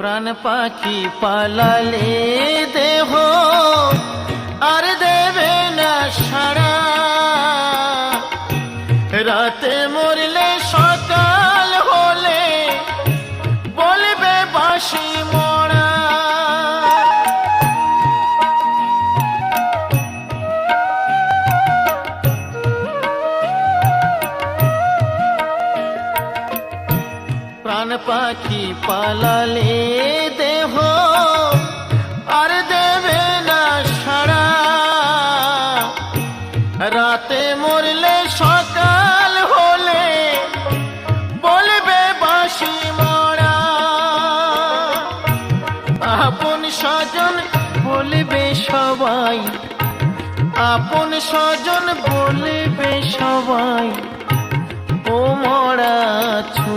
প্রাণ পাখি পালালে দেহ আর দেবে না সাড়া, রাতে মরলে সকাল হলে বলবে বাঁশি মরা। প্রাণ পাখি পালালে দেহ আর দেবে না সাড়া, রাতে মরলে সকাল হলে বলবে বাঁশি মরা। আপন স্বজন বলবে সবাই, আপন স্বজন বলবে সবাই, ও মরা ছু